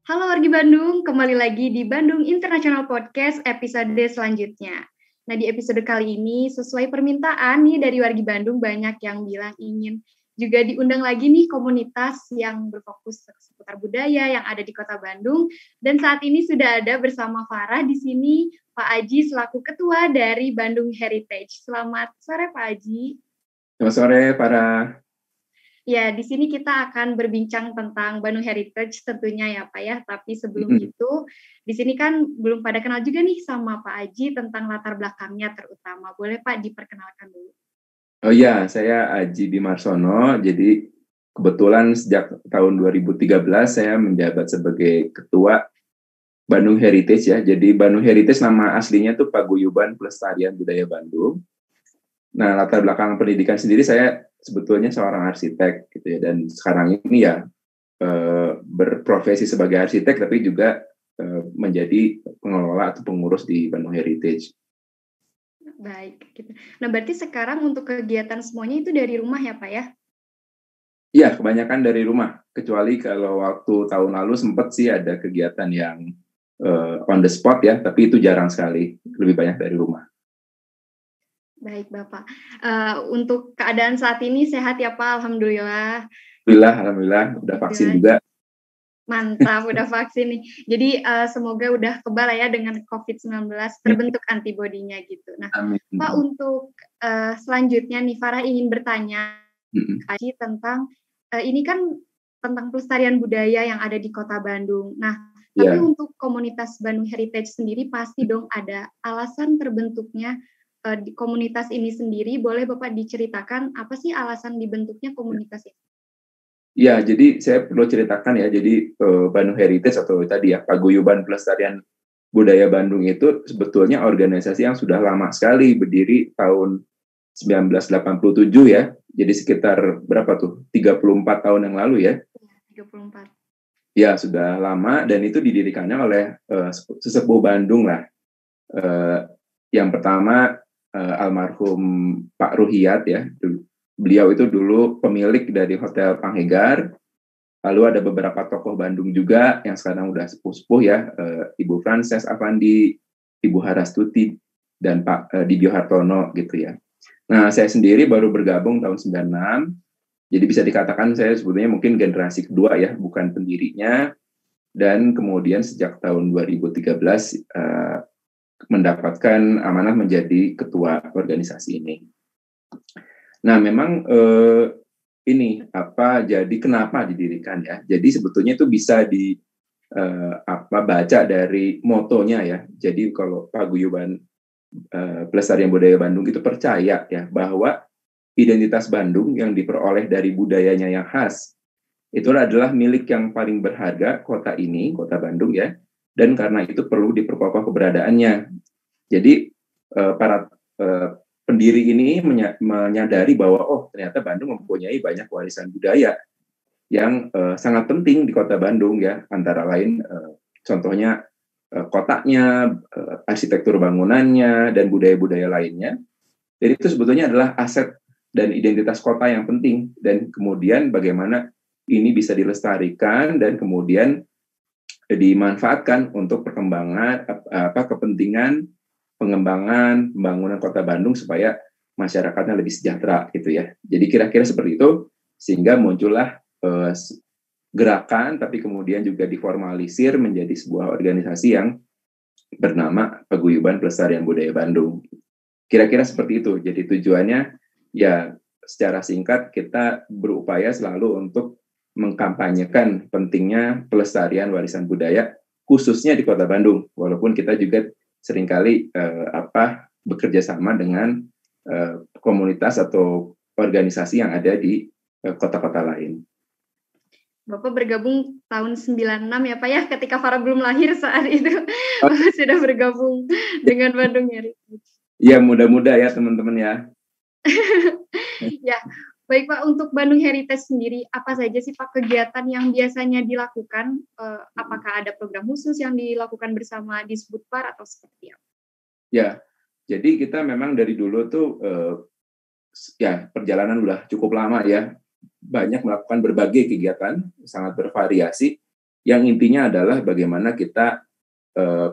Halo wargi Bandung, kembali lagi di Bandung International Podcast episode selanjutnya. Nah, di episode kali ini sesuai permintaan nih dari wargi Bandung, banyak yang bilang ingin juga diundang lagi nih komunitas yang berfokus seputar budaya yang ada di Kota Bandung. Dan saat ini sudah ada bersama Farah di sini Pak Aji selaku ketua dari Bandung Heritage. Selamat sore Pak Aji. Selamat sore para. Ya, di sini kita akan berbincang tentang Bandung Heritage tentunya ya Pak ya. Tapi sebelum itu, di sini kan belum pada kenal juga nih sama Pak Aji tentang latar belakangnya terutama. Boleh Pak diperkenalkan dulu? Oh iya, saya Aji Bimarsono. Jadi kebetulan sejak tahun 2013 saya menjabat sebagai ketua Bandung Heritage ya. Jadi Bandung Heritage nama aslinya tuh Paguyuban Pelestarian Budaya Bandung. Nah, latar belakang pendidikan sendiri saya sebetulnya seorang arsitek gitu ya, dan sekarang ini ya berprofesi sebagai arsitek tapi juga menjadi pengelola atau pengurus di Bandung Heritage. Baik, gitu. Nah, berarti sekarang untuk kegiatan semuanya itu dari rumah ya Pak ya? Iya, kebanyakan dari rumah. Kecuali kalau waktu tahun lalu sempat sih ada kegiatan yang on the spot ya, tapi itu jarang sekali. Lebih banyak dari rumah. Baik Bapak. Untuk keadaan saat ini sehat ya Pak? Alhamdulillah. Alhamdulillah, udah vaksin juga. Mantap, udah vaksin nih. Jadi semoga udah kebal ya dengan COVID-19, terbentuk antibodinya gitu. Nah, Amin. Pak, untuk selanjutnya nih, Farah ingin bertanya tentang, ini kan tentang pelestarian budaya yang ada di Kota Bandung. Nah, tapi untuk komunitas Bandung Heritage sendiri pasti dong ada alasan terbentuknya di komunitas ini sendiri. Boleh Bapak diceritakan apa sih alasan dibentuknya komunitas ini? Ya, jadi saya perlu ceritakan ya. Jadi Bandung Heritage atau tadi ya Paguyuban Pelestarian Budaya Bandung itu sebetulnya organisasi yang sudah lama sekali, berdiri tahun 1987 ya. Jadi sekitar berapa tuh? 34 tahun yang lalu ya. 34. Ya, sudah lama, dan itu didirikannya oleh sesepuh Bandung lah. Yang pertama almarhum Pak Ruhiyat ya. Beliau itu dulu pemilik dari Hotel Panghegar. Lalu ada beberapa tokoh Bandung juga yang sekarang udah sepuh-sepuh ya. Ibu Frances Avandi, Ibu Harastuti, dan Pak Dibyo Hartono gitu ya. Nah, saya sendiri baru bergabung tahun 96. Jadi bisa dikatakan saya sebetulnya mungkin generasi kedua ya, bukan pendirinya. Dan kemudian sejak tahun 2013 mendapatkan amanah menjadi ketua organisasi ini. Nah, memang ini jadi kenapa didirikan ya? Jadi sebetulnya itu bisa baca dari motonya ya. Jadi kalau Paguyuban Pelestarian Budaya Bandung itu percaya ya bahwa identitas Bandung yang diperoleh dari budayanya yang khas itu adalah milik yang paling berharga kota ini, kota Bandung ya, dan karena itu perlu diperkokoh keberadaannya. Jadi para pendiri ini menyadari bahwa ternyata Bandung mempunyai banyak warisan budaya yang sangat penting di kota Bandung ya, antara lain contohnya kotanya, arsitektur bangunannya, dan budaya-budaya lainnya. Jadi itu sebetulnya adalah aset dan identitas kota yang penting, dan kemudian bagaimana ini bisa dilestarikan dan kemudian dimanfaatkan untuk perkembangan kepentingan pengembangan pembangunan kota Bandung supaya masyarakatnya lebih sejahtera gitu ya. Jadi kira-kira seperti itu, sehingga muncullah gerakan tapi kemudian juga diformalisir menjadi sebuah organisasi yang bernama Paguyuban Pelestarian Budaya Bandung. Kira-kira seperti itu. Jadi tujuannya ya secara singkat kita berupaya selalu untuk mengkampanyekan pentingnya pelestarian warisan budaya khususnya di Kota Bandung. Walaupun kita juga seringkali bekerja sama dengan komunitas atau organisasi yang ada di kota-kota lain. Bapak bergabung tahun 96 ya Pak ya, ketika Farah belum lahir saat itu. Bapak sudah bergabung dengan Bandung Heritage. Iya, mudah-mudah ya teman-teman ya. Ya, baik Pak, untuk Bandung Heritage sendiri, apa saja sih Pak kegiatan yang biasanya dilakukan? Apakah ada program khusus yang dilakukan bersama Disbudpar atau seperti apa? Ya, jadi kita memang dari dulu tuh perjalanan udah cukup lama ya, banyak melakukan berbagai kegiatan, sangat bervariasi. yang intinya adalah bagaimana kita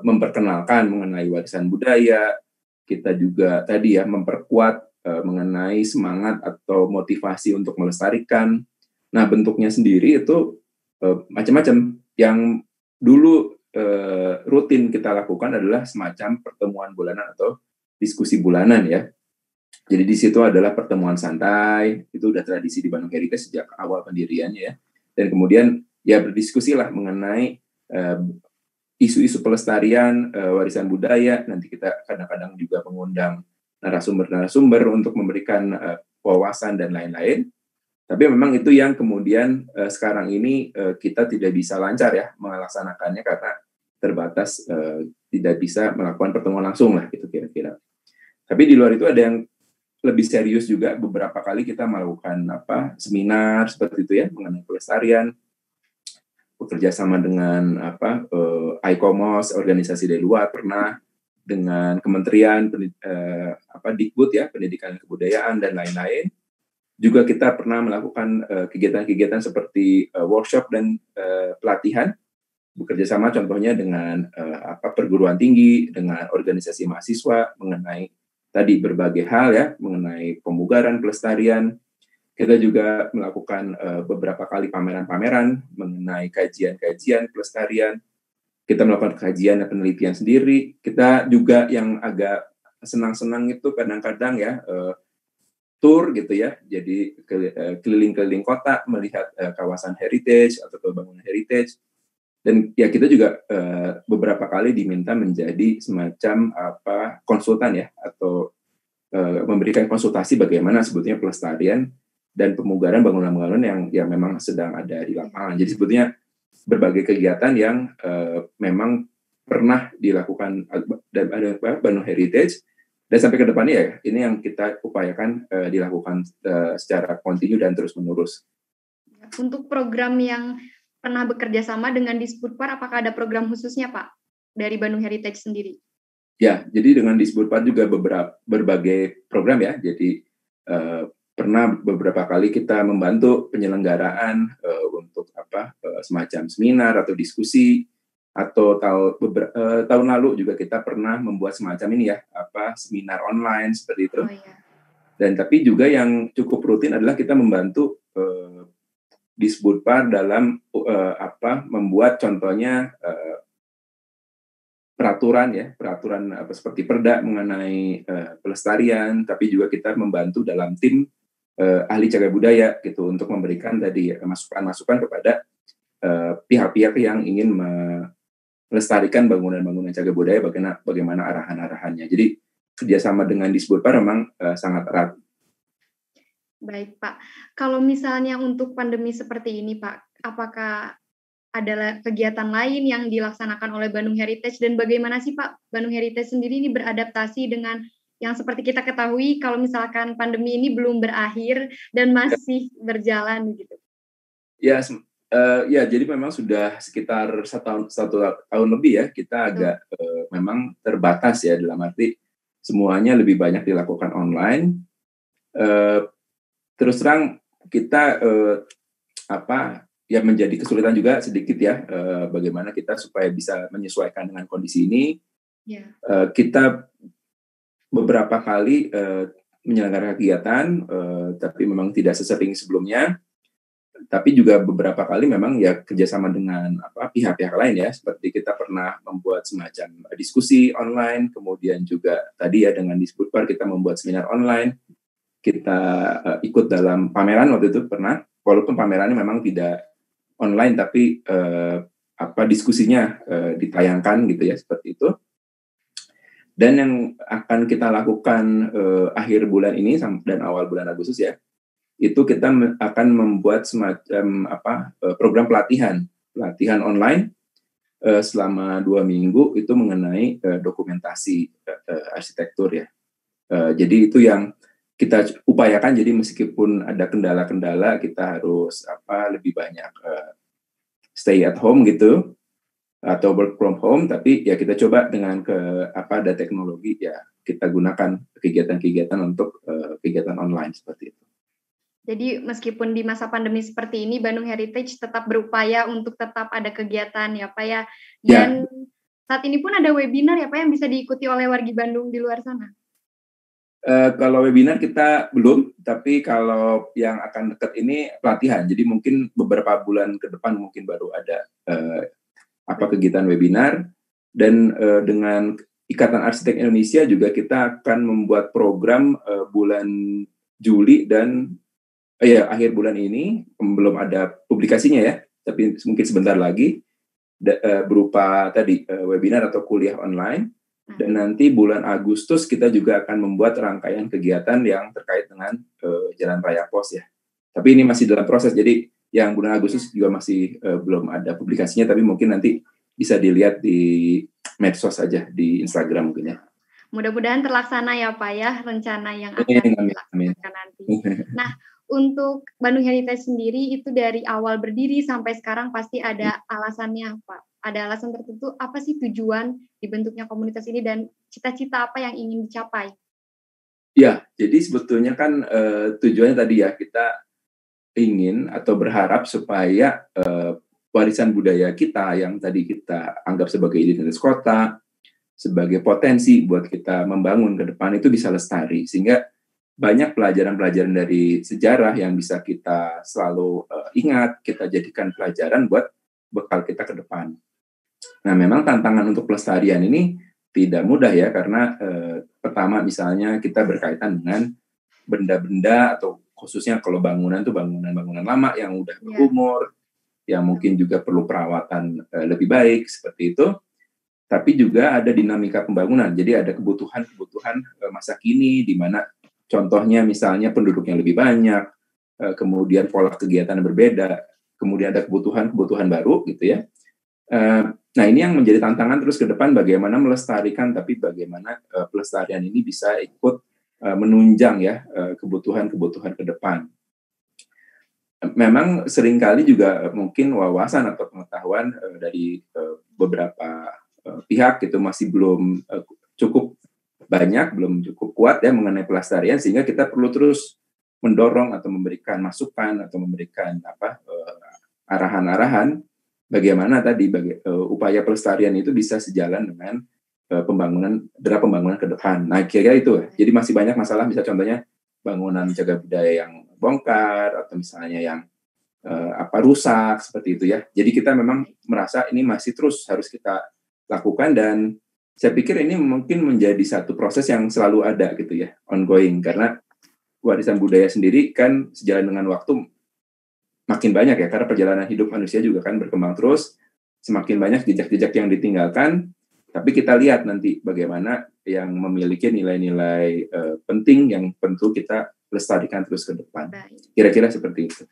memperkenalkan mengenai warisan budaya, kita juga tadi ya memperkuat mengenai semangat atau motivasi untuk melestarikan. Nah, bentuknya sendiri itu macam-macam. Yang dulu rutin kita lakukan adalah semacam pertemuan bulanan atau diskusi bulanan ya. Jadi di situ adalah pertemuan santai, itu udah tradisi di Bandung Heritage sejak awal pendiriannya ya. Dan kemudian ya berdiskusilah mengenai isu-isu pelestarian warisan budaya. Nanti kita kadang-kadang juga mengundang narasumber-narasumber untuk memberikan wawasan dan lain-lain. Tapi memang itu yang kemudian sekarang ini kita tidak bisa lancar ya melaksanakannya karena terbatas, tidak bisa melakukan pertemuan langsung lah gitu kira-kira. Tapi di luar itu ada yang lebih serius juga, beberapa kali kita melakukan seminar seperti itu ya mengenai pelestarian, bekerja sama dengan ICOMOS, organisasi dari luar, pernah dengan Kementerian Dikbud ya, Pendidikan dan Kebudayaan dan lain-lain. Juga kita pernah melakukan kegiatan-kegiatan seperti workshop dan pelatihan, bekerja sama contohnya dengan perguruan tinggi, dengan organisasi mahasiswa mengenai tadi berbagai hal ya, mengenai pemugaran, pelestarian. Kita juga melakukan beberapa kali pameran-pameran mengenai kajian-kajian pelestarian. Kita melakukan kajian dan penelitian sendiri. Kita juga yang agak senang-senang itu kadang-kadang ya tour gitu ya. Jadi keliling-keliling kota melihat kawasan heritage atau bangunan heritage. Dan ya kita juga beberapa kali diminta menjadi semacam konsultan ya, atau memberikan konsultasi bagaimana sebetulnya pelestarian dan pemugaran bangunan-bangunan yang memang sedang ada di lapangan. Jadi sebetulnya berbagai kegiatan yang memang pernah dilakukan Bandung Heritage, dan sampai ke depannya ya ini yang kita upayakan dilakukan secara kontinu dan terus-menerus. Untuk program yang pernah bekerja sama dengan Disputpar, apakah ada program khususnya Pak dari Bandung Heritage sendiri? Ya, jadi dengan Disputpar juga berbagai program ya. Jadi pernah beberapa kali kita membantu penyelenggaraan untuk semacam seminar atau diskusi, atau tahun lalu juga kita pernah membuat semacam ini ya, seminar online seperti itu. Oh, iya. Dan tapi juga yang cukup rutin adalah kita membantu Disputpar dalam membuat contohnya peraturan seperti perda mengenai pelestarian, tapi juga kita membantu dalam tim ahli cagar budaya gitu untuk memberikan tadi masukan-masukan kepada pihak-pihak yang ingin melestarikan bangunan-bangunan cagar budaya, bagaimana arahan-arahannya. Jadi kerjasama dengan Disputpar memang sangat erat. Baik Pak, kalau misalnya untuk pandemi seperti ini Pak, apakah ada kegiatan lain yang dilaksanakan oleh Bandung Heritage, dan bagaimana sih Pak Bandung Heritage sendiri ini beradaptasi dengan yang seperti kita ketahui kalau misalkan pandemi ini belum berakhir dan masih berjalan gitu? Ya, jadi memang sudah sekitar satu tahun lebih ya kita agak memang terbatas ya, dalam arti semuanya lebih banyak dilakukan online. Terus terang kita menjadi kesulitan juga sedikit ya, bagaimana kita supaya bisa menyesuaikan dengan kondisi ini. Yeah. Kita beberapa kali menyelenggarakan kegiatan, tapi memang tidak sesering sebelumnya. Tapi juga beberapa kali memang ya kerjasama dengan pihak-pihak lain ya, seperti kita pernah membuat semacam diskusi online, kemudian juga tadi ya dengan Disputpar kita membuat seminar online. Kita ikut dalam pameran waktu itu pernah, walaupun pamerannya memang tidak online, tapi diskusinya ditayangkan gitu ya, seperti itu. Dan yang akan kita lakukan akhir bulan ini dan awal bulan Agustus ya, itu kita akan membuat semacam program pelatihan online selama 2 minggu itu mengenai dokumentasi arsitektur ya. Jadi itu yang kita upayakan, jadi meskipun ada kendala-kendala kita harus lebih banyak stay at home gitu atau work from home, tapi ya kita coba dengan ada teknologi ya kita gunakan kegiatan-kegiatan untuk kegiatan online seperti itu. Jadi meskipun di masa pandemi seperti ini, Bandung Heritage tetap berupaya untuk tetap ada kegiatan ya Pak ya. Ya, Dan saat ini pun ada webinar ya Pak yang bisa diikuti oleh wargi Bandung di luar sana. kalau webinar kita belum, tapi kalau yang akan dekat ini pelatihan. Jadi mungkin beberapa bulan ke depan mungkin baru ada kegiatan webinar. Dan dengan Ikatan Arsitek Indonesia juga kita akan membuat program bulan Juli dan akhir bulan ini, belum ada publikasinya ya, tapi mungkin sebentar lagi berupa tadi webinar atau kuliah online. Dan nanti bulan Agustus kita juga akan membuat rangkaian kegiatan yang terkait dengan Jalan Raya Pos ya. Tapi ini masih dalam proses, jadi yang bulan Agustus juga masih belum ada publikasinya, tapi mungkin nanti bisa dilihat di medsos saja, di Instagram mungkin ya. Mudah-mudahan terlaksana ya Pak ya, rencana yang akan dilaksanakan nanti. Nah, untuk Bandung Heritage sendiri itu dari awal berdiri sampai sekarang pasti ada alasannya Pak. Ada alasan tertentu, apa sih tujuan dibentuknya komunitas ini dan cita-cita apa yang ingin dicapai? Ya, jadi sebetulnya kan tujuannya tadi ya, kita ingin atau berharap supaya warisan budaya kita yang tadi kita anggap sebagai identitas kota, sebagai potensi buat kita membangun ke depan itu bisa lestari. Sehingga banyak pelajaran-pelajaran dari sejarah yang bisa kita selalu ingat, kita jadikan pelajaran buat bekal kita ke depan. Nah, memang tantangan untuk pelestarian ini tidak mudah ya, karena pertama misalnya kita berkaitan dengan benda-benda atau khususnya kalau bangunan tuh bangunan-bangunan lama yang udah berumur, yang mungkin juga perlu perawatan lebih baik seperti itu. Tapi juga ada dinamika pembangunan, jadi ada kebutuhan-kebutuhan masa kini, di mana contohnya misalnya penduduknya lebih banyak, kemudian pola kegiatan yang berbeda, kemudian ada kebutuhan-kebutuhan baru gitu ya. Nah, ini yang menjadi tantangan terus ke depan, bagaimana melestarikan, tapi bagaimana pelestarian ini bisa ikut menunjang ya kebutuhan-kebutuhan ke depan. Memang seringkali juga mungkin wawasan atau pengetahuan dari beberapa pihak itu masih belum cukup banyak, belum cukup kuat ya mengenai pelestarian, sehingga kita perlu terus mendorong atau memberikan masukan atau memberikan arahan-arahan bagaimana tadi upaya pelestarian itu bisa sejalan dengan pembangunan ke depan. Nah, kira-kira itu. Jadi masih banyak masalah, bisa contohnya bangunan cagar budaya yang bongkar atau misalnya yang rusak seperti itu ya. Jadi kita memang merasa ini masih terus harus kita lakukan, dan saya pikir ini mungkin menjadi satu proses yang selalu ada gitu ya, ongoing, karena warisan budaya sendiri kan sejalan dengan waktu makin banyak ya, karena perjalanan hidup manusia juga kan berkembang terus, semakin banyak jejak-jejak yang ditinggalkan, tapi kita lihat nanti bagaimana yang memiliki nilai-nilai penting yang perlu kita lestarikan terus ke depan. Kira-kira seperti itu.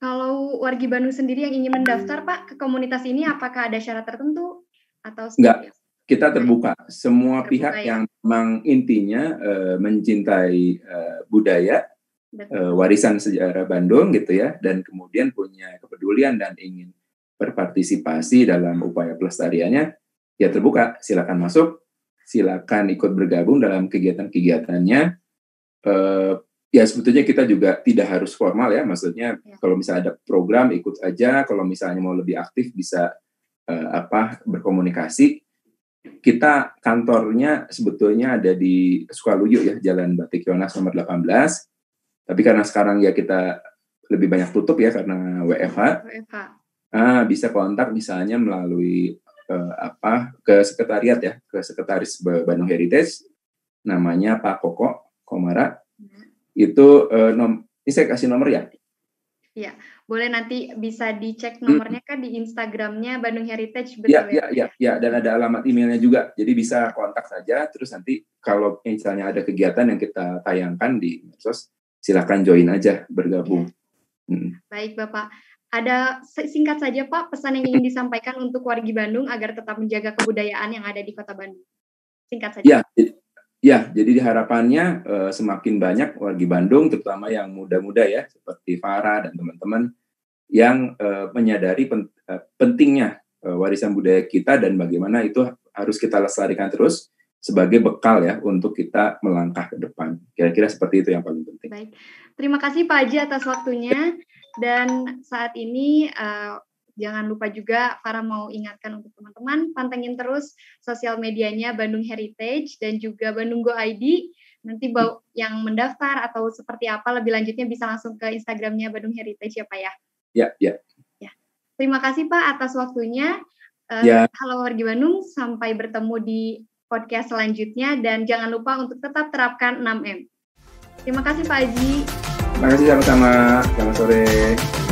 Kalau wargi Bandung sendiri yang ingin mendaftar Pak ke komunitas ini, apakah ada syarat tertentu? Atau enggak, kita terbuka. Semua terbuka pihak ya? yang memang intinya mencintai budaya, warisan sejarah Bandung gitu ya, dan kemudian punya kepedulian dan ingin berpartisipasi dalam upaya pelestariannya, ya terbuka, silakan masuk, silakan ikut bergabung dalam kegiatan-kegiatannya. Ya sebetulnya kita juga tidak harus formal ya, maksudnya kalau misalnya ada program ikut aja, kalau misalnya mau lebih aktif bisa berkomunikasi. Kita kantornya sebetulnya ada di Sukaluyu ya, Jalan Batik Yonas nomor 18. Tapi karena sekarang ya kita lebih banyak tutup ya karena WFH. Bisa kontak misalnya melalui ke sekretariat ya, ke sekretaris Bandung Heritage, namanya Pak Koko Komara. Itu ini saya kasih nomor ya. Iya, boleh nanti bisa dicek nomornya kan di Instagramnya Bandung Heritage, betul ya? Ya, dan ada alamat emailnya juga, jadi bisa kontak saja. Terus nanti kalau misalnya ada kegiatan yang kita tayangkan di medsos, silakan join aja, bergabung. Baik Bapak, ada singkat saja Pak pesan yang ingin disampaikan untuk wargi Bandung agar tetap menjaga kebudayaan yang ada di Kota Bandung. Singkat saja. Ya, jadi harapannya semakin banyak wargi Bandung, terutama yang muda-muda ya, seperti Farah dan teman-teman, yang menyadari pentingnya warisan budaya kita dan bagaimana itu harus kita lestarikan terus sebagai bekal ya untuk kita melangkah ke depan. Kira-kira seperti itu yang paling penting. Baik, Terima kasih Pak Haji atas waktunya. Dan saat ini jangan lupa juga Farah mau ingatkan untuk teman-teman, pantengin terus sosial medianya Bandung Heritage dan juga Bandung Go ID. Nanti yang mendaftar atau seperti apa lebih lanjutnya bisa langsung ke Instagramnya Bandung Heritage ya Pak ya? Ya. Terima kasih Pak atas waktunya. Halo wargi Bandung, sampai bertemu di podcast selanjutnya dan jangan lupa untuk tetap terapkan 6M. Terima kasih Pak Haji. Terima kasih sama-sama. Selamat sore.